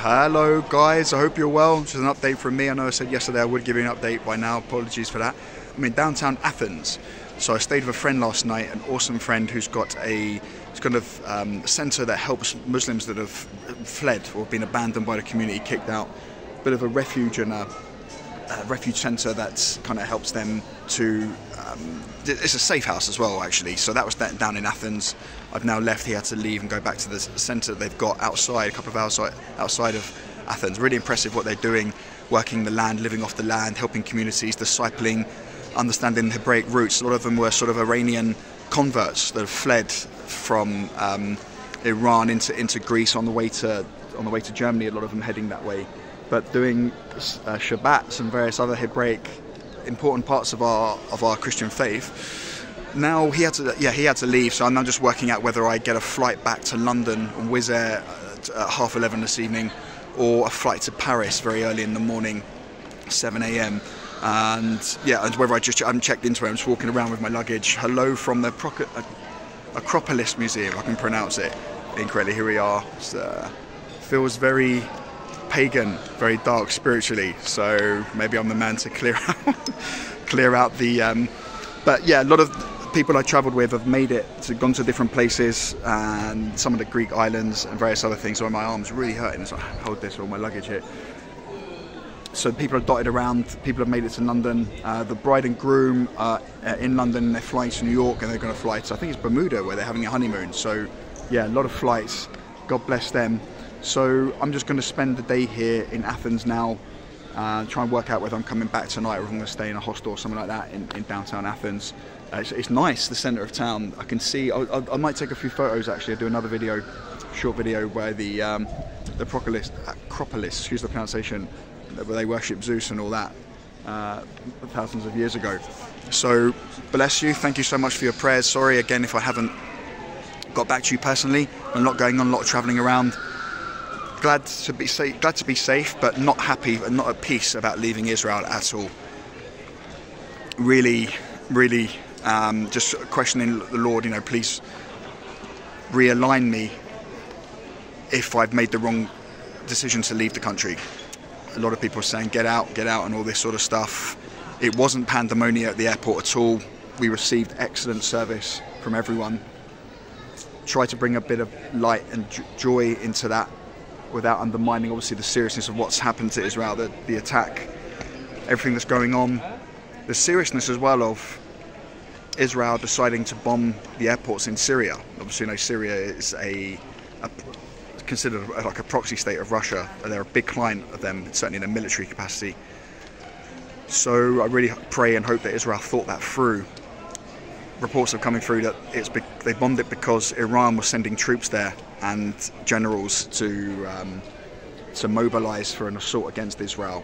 Hello guys, I hope you're well. Just an update from me. I know I said yesterday I would give you an update by now, apologies for that. I'm in downtown Athens. So I stayed with a friend last night, an awesome friend who's got a kind of centre that helps Muslims that have fled or been abandoned by the community, kicked out. Bit of a refuge and a refuge centre that kind of helps them to, it's a safe house as well actually, so that was down in Athens. I've now left here to leave and go back to the centre they've got outside, a couple of hours outside of Athens. Really impressive what they're doing, working the land, living off the land, helping communities, discipling, understanding Hebraic roots. A lot of them were sort of Iranian converts that have fled from Iran into Greece on the way to Germany, a lot of them heading that way. But doing Shabbats and various other Hebraic important parts of our Christian faith. Now he had to leave, so I'm now just working out whether I get a flight back to London on Wizz Air at 11:30 this evening, or a flight to Paris very early in the morning, 7 AM. And yeah, and whether I haven't checked into it. I'm just walking around with my luggage. Hello from the Acropolis Museum, I can pronounce it incorrectly. Here we are. Feels very pagan, very dark spiritually, so maybe I'm the man to clear out the but yeah, a lot of people I travelled with have made it gone to different places, and some of the Greek islands and various other things. So my arm's really hurting, so I hold this, all my luggage here. So people are dotted around, people have made it to London. The bride and groom are in London, they're flying to New York, and they're going to fly to, I think it's Bermuda, where they're having a honeymoon. So yeah, a lot of flights, God bless them. So I'm just going to spend the day here in Athens now, try and work out whether I'm coming back tonight or if I'm going to stay in a hostel or something like that in downtown Athens. It's nice, the centre of town. I can see, I might take a few photos actually. I'll do another video, short video, where the Acropolis, excuse the pronunciation, where they worship Zeus and all that, thousands of years ago. So bless you, thank you so much for your prayers. Sorry again if I haven't got back to you personally. A lot going on, a lot of travelling around. Glad to be safe, but not happy and not at peace about leaving Israel at all. Really, just questioning the Lord, you know, please realign me if I've made the wrong decision to leave the country. A lot of people are saying get out and all this sort of stuff. It wasn't pandemonium at the airport at all. We received excellent service from everyone. Try to bring a bit of light and joy into that, without undermining obviously the seriousness of what's happened to Israel, the attack, everything that's going on, the seriousness as well of Israel deciding to bomb the airports in Syria. Obviously, you know, Syria is considered like a proxy state of Russia, and they're a big client of them, certainly in a military capacity. So I really pray and hope that Israel thought that through. Reports are coming through that they bombed it because Iran was sending troops there and generals to mobilise for an assault against Israel.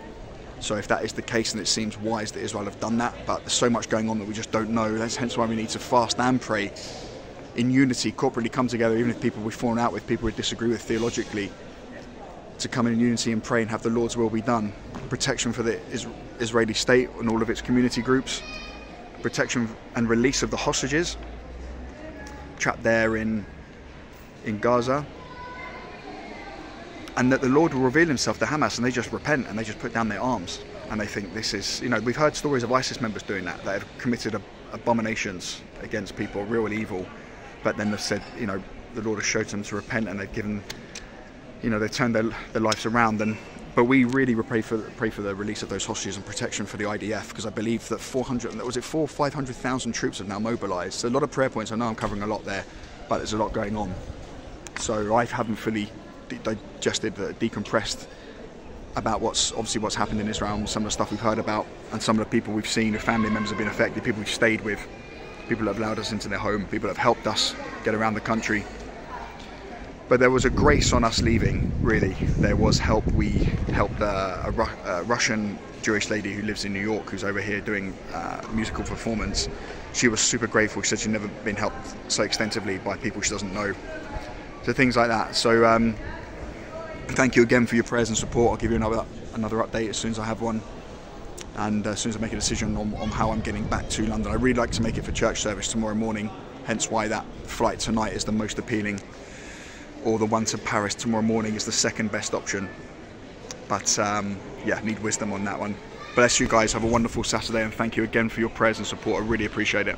So if that is the case, then it seems wise that Israel have done that, but there's so much going on that we just don't know. That's hence why we need to fast and pray in unity, corporately come together, even if people we've fallen out with, people we disagree with theologically, to come in unity and pray and have the Lord's will be done. Protection for the Israeli state and all of its community groups. Protection and release of the hostages trapped there in Gaza, and that the Lord will reveal himself to Hamas and they just repent and they just put down their arms and they think this is, you know, we've heard stories of ISIS members doing that have committed abominations against people, real evil, but then they've said, you know, the Lord has showed them to repent and they've given, you know, they've turned their lives around. But we really pray for the release of those hostages and protection for the IDF, because I believe that 500,000 troops have now mobilised. So a lot of prayer points. I know I'm covering a lot there, but there's a lot going on. So I haven't fully digested, decompressed about what's happened in Israel, and some of the stuff we've heard about, and some of the people we've seen, the family members have been affected, people we've stayed with, people that have allowed us into their home, people that have helped us get around the country. But there was a grace on us leaving, really. There was help. We helped a Russian Jewish lady who lives in New York, who's over here doing musical performance. She was super grateful. She said she'd never been helped so extensively by people she doesn't know. So things like that. So thank you again for your prayers and support. I'll give you another update as soon as I have one, and as soon as I make a decision on how I'm getting back to London. I really like to make it for church service tomorrow morning, hence why that flight tonight is the most appealing. or the one to Paris tomorrow morning is the second best option. But yeah, need wisdom on that one. Bless you guys, have a wonderful Saturday, and thank you again for your prayers and support. I really appreciate it.